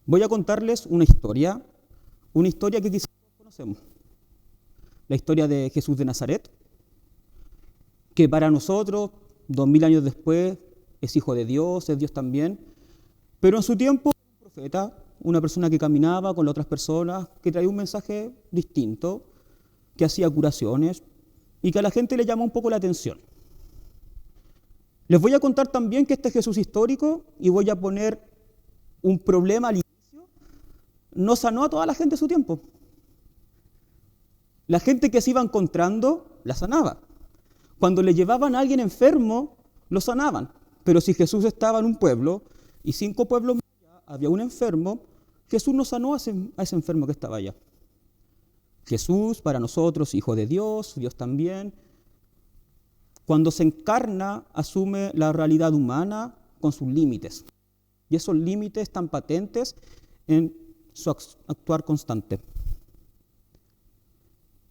Voy a contarles una historia que quizás todos conocemos. La historia de Jesús de Nazaret, que para nosotros, 2000 años después, es hijo de Dios, es Dios también, pero en su tiempo era un profeta, una persona que caminaba con las otras personas, que traía un mensaje distinto, que hacía curaciones y que a la gente le llamó un poco la atención. Les voy a contar también que este Jesús histórico, y voy a poner un problema al inicio, no sanó a toda la gente de su tiempo. La gente que se iba encontrando, la sanaba. Cuando le llevaban a alguien enfermo, lo sanaban. Pero si Jesús estaba en un pueblo, y 5 pueblos más allá había un enfermo, Jesús no sanó a ese enfermo que estaba allá. Jesús, para nosotros, hijo de Dios, Dios también, cuando se encarna, asume la realidad humana con sus límites. Y esos límites están patentes en su actuar constante.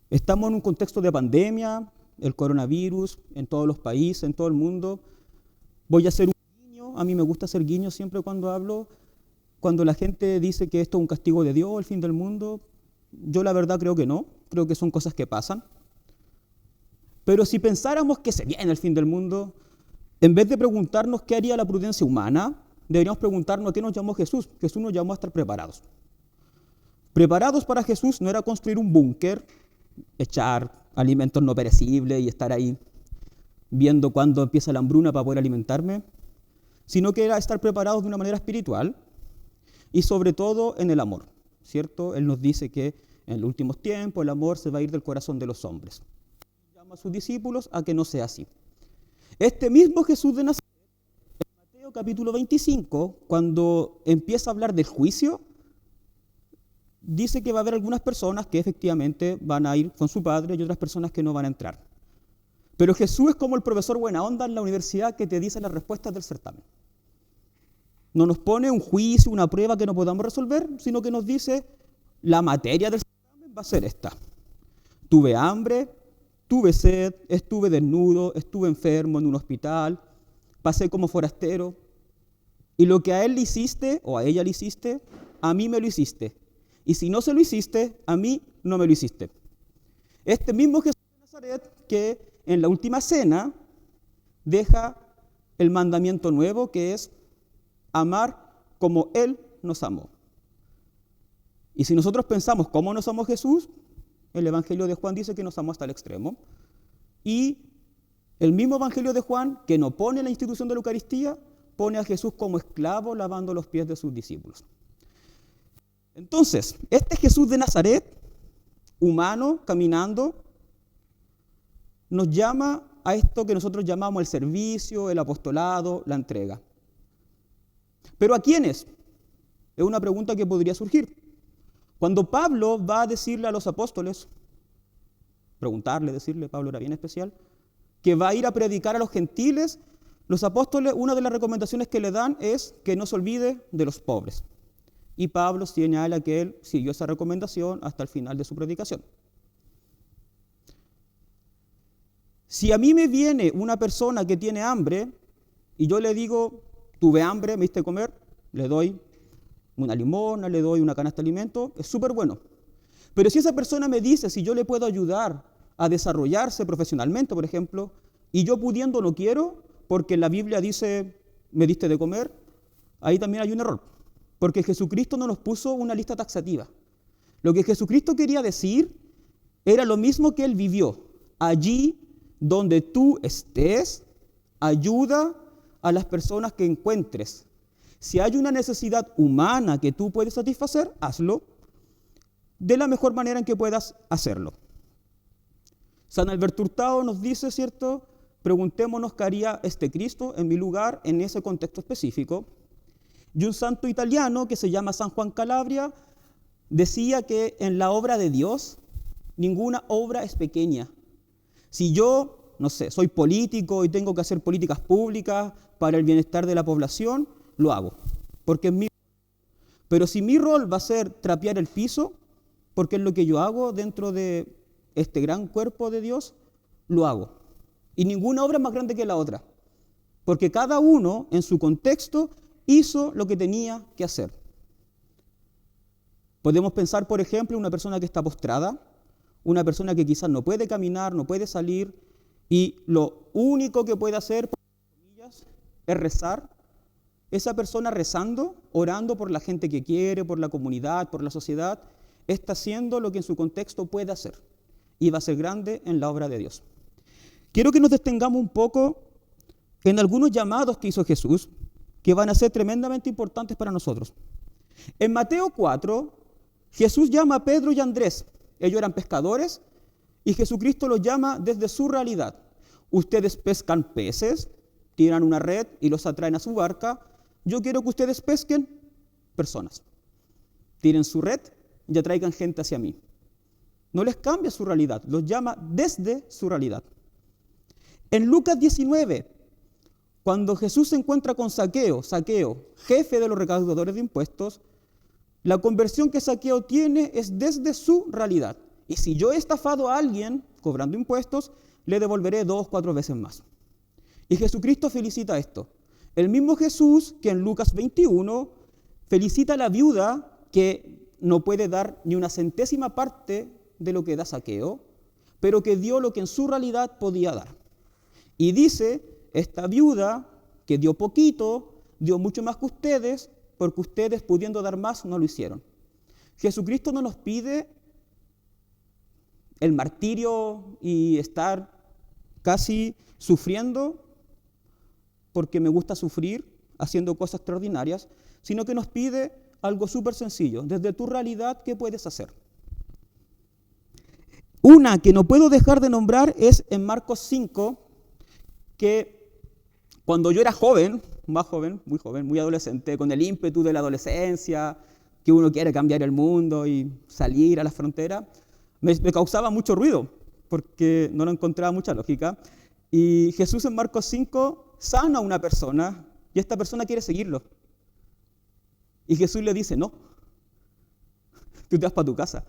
Estamos en un contexto de pandemia, el coronavirus, en todos los países, en todo el mundo. Voy a hacer un guiño, a mí me gusta hacer guiños siempre cuando hablo, cuando la gente dice que esto es un castigo de Dios, el fin del mundo. Yo la verdad creo que no, creo que son cosas que pasan. Pero si pensáramos que se viene el fin del mundo, en vez de preguntarnos qué haría la prudencia humana, deberíamos preguntarnos a qué nos llamó Jesús. Jesús nos llamó a estar preparados. Preparados para Jesús no era construir un búnker, echar alimentos no perecibles y estar ahí viendo cuándo empieza la hambruna para poder alimentarme, sino que era estar preparados de una manera espiritual y sobre todo en el amor, ¿cierto? Él nos dice que en los últimos tiempos el amor se va a ir del corazón de los hombres. Llama a sus discípulos a que no sea así. Este mismo Jesús de Nazaret, en Mateo capítulo 25, cuando empieza a hablar del juicio, dice que va a haber algunas personas que efectivamente van a ir con su padre y otras personas que no van a entrar. Pero Jesús es como el profesor buena onda en la universidad que te dice las respuestas del certamen. No nos pone un juicio, una prueba que no podamos resolver, sino que nos dice la materia del certamen va a ser esta. Tuve hambre, tuve sed, estuve desnudo, estuve enfermo en un hospital, pasé como forastero. Y lo que a él le hiciste o a ella le hiciste, a mí me lo hiciste. Y si no se lo hiciste, a mí no me lo hiciste. Este mismo Jesús de Nazaret que en la última cena deja el mandamiento nuevo que es amar como Él nos amó. Y si nosotros pensamos cómo nos amó Jesús, el Evangelio de Juan dice que nos amó hasta el extremo. Y el mismo Evangelio de Juan, que no pone la institución de la Eucaristía, pone a Jesús como esclavo lavando los pies de sus discípulos. Entonces, este Jesús de Nazaret, humano, caminando, nos llama a esto que nosotros llamamos el servicio, el apostolado, la entrega. ¿Pero a quiénes? Es una pregunta que podría surgir. Cuando Pablo va a decirle a los apóstoles, decirle, Pablo era bien especial, que va a ir a predicar a los gentiles, los apóstoles, una de las recomendaciones que le dan es que no se olvide de los pobres. Y Pablo señala que él siguió esa recomendación hasta el final de su predicación. Si a mí me viene una persona que tiene hambre y yo le digo, tuve hambre, me diste comer, le doy una limosna, le doy una canasta de alimentos, es súper bueno. Pero si esa persona me dice si yo le puedo ayudar a desarrollarse profesionalmente, por ejemplo, y yo pudiendo no quiero, porque la Biblia dice, me diste de comer, ahí también hay un error. Porque Jesucristo no nos puso una lista taxativa. Lo que Jesucristo quería decir era lo mismo que Él vivió. Allí donde tú estés, ayuda a las personas que encuentres. Si hay una necesidad humana que tú puedes satisfacer, hazlo de la mejor manera en que puedas hacerlo. San Alberto Hurtado nos dice, ¿cierto? Preguntémonos qué haría este Cristo en mi lugar en ese contexto específico. Y un santo italiano que se llama San Juan Calabria decía que en la obra de Dios ninguna obra es pequeña. Si yo, no sé, soy político y tengo que hacer políticas públicas para el bienestar de la población, lo hago, porque es mi rol. Pero si mi rol va a ser trapear el piso, porque es lo que yo hago dentro de este gran cuerpo de Dios, lo hago. Y ninguna obra es más grande que la otra, porque cada uno en su contexto hizo lo que tenía que hacer. Podemos pensar, por ejemplo, en una persona que está postrada, una persona que quizás no puede caminar, no puede salir, y lo único que puede hacer, por comillas, es rezar. Esa persona rezando, orando por la gente que quiere, por la comunidad, por la sociedad, está haciendo lo que en su contexto puede hacer, y va a ser grande en la obra de Dios. Quiero que nos detengamos un poco en algunos llamados que hizo Jesús, que van a ser tremendamente importantes para nosotros. En Mateo 4, Jesús llama a Pedro y a Andrés. Ellos eran pescadores y Jesucristo los llama desde su realidad. Ustedes pescan peces, tiran una red y los atraen a su barca. Yo quiero que ustedes pesquen personas. Tiren su red y atraigan gente hacia mí. No les cambia su realidad, los llama desde su realidad. En Lucas 19, cuando Jesús se encuentra con Zaqueo, jefe de los recaudadores de impuestos, la conversión que Zaqueo tiene es desde su realidad. Y si yo he estafado a alguien cobrando impuestos, le devolveré 2 o 4 veces más. Y Jesucristo felicita esto. El mismo Jesús que en Lucas 21 felicita a la viuda que no puede dar ni una centésima parte de lo que da Zaqueo, pero que dio lo que en su realidad podía dar. Y dice, esta viuda que dio poquito, dio mucho más que ustedes, porque ustedes pudiendo dar más no lo hicieron. Jesucristo no nos pide el martirio y estar casi sufriendo porque me gusta sufrir haciendo cosas extraordinarias, sino que nos pide algo súper sencillo. Desde tu realidad, ¿qué puedes hacer? Una que no puedo dejar de nombrar es en Marcos 5, que cuando yo era joven, muy adolescente, con el ímpetu de la adolescencia, que uno quiere cambiar el mundo y salir a la frontera, me causaba mucho ruido, porque no lo encontraba mucha lógica. Y Jesús en Marcos 5 sana a una persona, y esta persona quiere seguirlo. Y Jesús le dice, no, tú te vas para tu casa.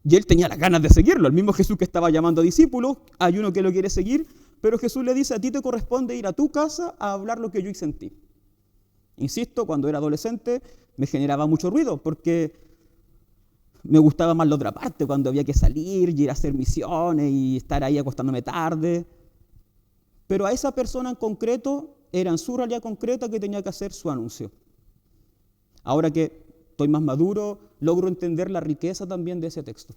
Y él tenía las ganas de seguirlo, el mismo Jesús que estaba llamando a discípulos, hay uno que lo quiere seguir, pero Jesús le dice, a ti te corresponde ir a tu casa a hablar lo que yo hice en ti. Insisto, cuando era adolescente me generaba mucho ruido, porque me gustaba más la otra parte, cuando había que salir y ir a hacer misiones y estar ahí acostándome tarde. Pero a esa persona en concreto, era en su realidad concreta que tenía que hacer su anuncio. Ahora que estoy más maduro, logro entender la riqueza también de ese texto.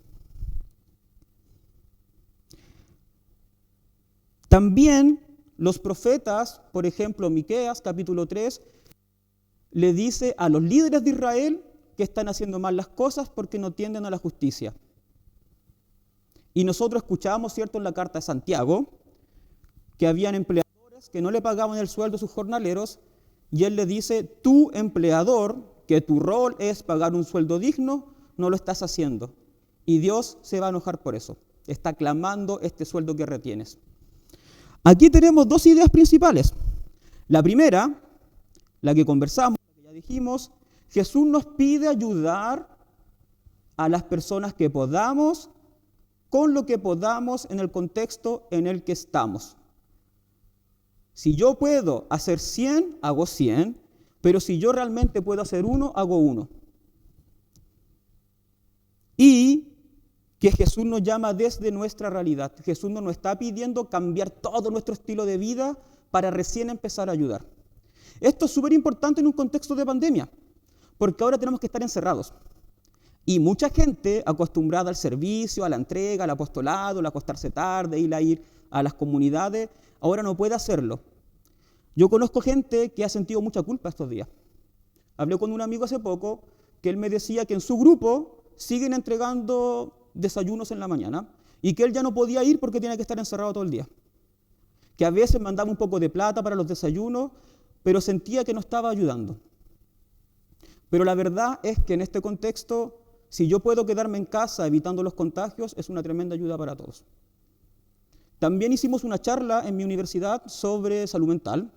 También los profetas, por ejemplo, Miqueas, capítulo 3, le dice a los líderes de Israel que están haciendo mal las cosas porque no tienden a la justicia. Y nosotros escuchábamos, ¿cierto?, en la carta de Santiago, que habían empleadores que no le pagaban el sueldo a sus jornaleros, y él le dice, tú empleador, que tu rol es pagar un sueldo digno, no lo estás haciendo. Y Dios se va a enojar por eso. Está clamando este sueldo que retienes. Aquí tenemos 2 ideas principales. La primera, la que conversamos, la que ya dijimos, Jesús nos pide ayudar a las personas que podamos, con lo que podamos en el contexto en el que estamos. Si yo puedo hacer 100, hago 100, pero si yo realmente puedo hacer 1, hago 1. Y que Jesús nos llama desde nuestra realidad. Jesús no nos está pidiendo cambiar todo nuestro estilo de vida para recién empezar a ayudar. Esto es súper importante en un contexto de pandemia, porque ahora tenemos que estar encerrados. Y mucha gente acostumbrada al servicio, a la entrega, al apostolado, al acostarse tarde, ir a las comunidades, ahora no puede hacerlo. Yo conozco gente que ha sentido mucha culpa estos días. Hablé con un amigo hace poco que él me decía que en su grupo siguen entregando desayunos en la mañana y que él ya no podía ir porque tenía que estar encerrado todo el día. Que a veces mandaba un poco de plata para los desayunos, pero sentía que no estaba ayudando. Pero la verdad es que en este contexto, si yo puedo quedarme en casa evitando los contagios, es una tremenda ayuda para todos. También hicimos una charla en mi universidad sobre salud mental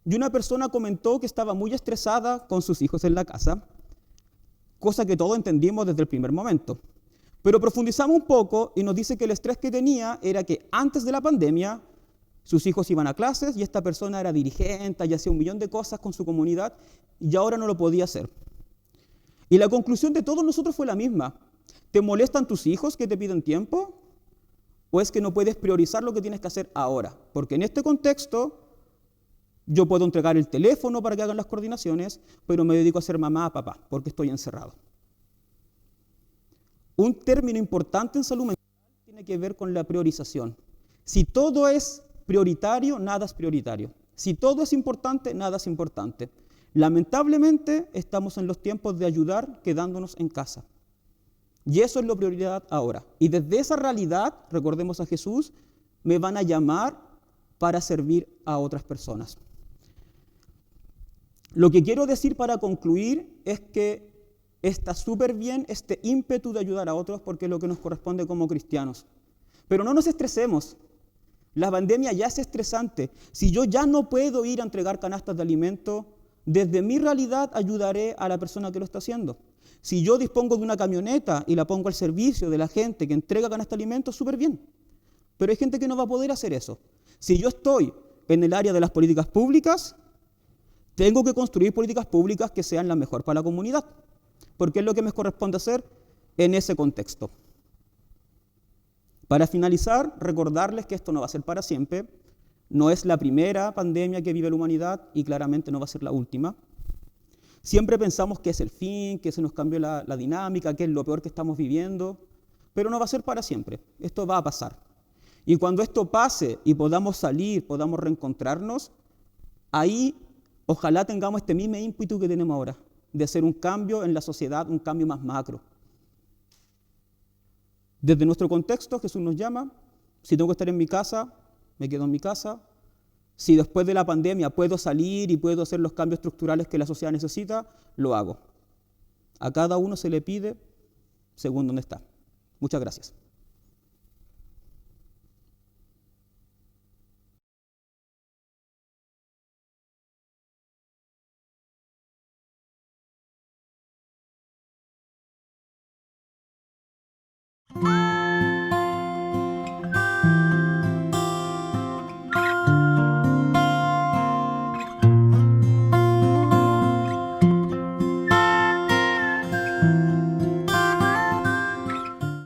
y una persona comentó que estaba muy estresada con sus hijos en la casa, cosa que todos entendimos desde el primer momento. Pero profundizamos un poco y nos dice que el estrés que tenía era que antes de la pandemia sus hijos iban a clases y esta persona era dirigente y hacía 1 millón de cosas con su comunidad y ahora no lo podía hacer. Y la conclusión de todos nosotros fue la misma. ¿Te molestan tus hijos que te piden tiempo? ¿O es que no puedes priorizar lo que tienes que hacer ahora? Porque en este contexto yo puedo entregar el teléfono para que hagan las coordinaciones, pero me dedico a ser mamá o papá porque estoy encerrado. Un término importante en salud mental tiene que ver con la priorización. Si todo es prioritario, nada es prioritario. Si todo es importante, nada es importante. Lamentablemente, estamos en los tiempos de ayudar quedándonos en casa. Y eso es la prioridad ahora. Y desde esa realidad, recordemos a Jesús, me van a llamar para servir a otras personas. Lo que quiero decir para concluir es que está súper bien este ímpetu de ayudar a otros porque es lo que nos corresponde como cristianos. Pero no nos estresemos. La pandemia ya es estresante. Si yo ya no puedo ir a entregar canastas de alimento, desde mi realidad ayudaré a la persona que lo está haciendo. Si yo dispongo de una camioneta y la pongo al servicio de la gente que entrega canastas de alimentos, súper bien. Pero hay gente que no va a poder hacer eso. Si yo estoy en el área de las políticas públicas, tengo que construir políticas públicas que sean las mejores para la comunidad, porque es lo que me corresponde hacer en ese contexto. Para finalizar, recordarles que esto no va a ser para siempre. No es la primera pandemia que vive la humanidad y claramente no va a ser la última. Siempre pensamos que es el fin, que se nos cambió la dinámica, que es lo peor que estamos viviendo, pero no va a ser para siempre. Esto va a pasar. Y cuando esto pase y podamos salir, podamos reencontrarnos, ahí ojalá tengamos este mismo ímpetu que tenemos ahora, de hacer un cambio en la sociedad, un cambio más macro. Desde nuestro contexto, Jesús nos llama, si tengo que estar en mi casa, me quedo en mi casa. Si después de la pandemia puedo salir y puedo hacer los cambios estructurales que la sociedad necesita, lo hago. A cada uno se le pide según dónde está. Muchas gracias.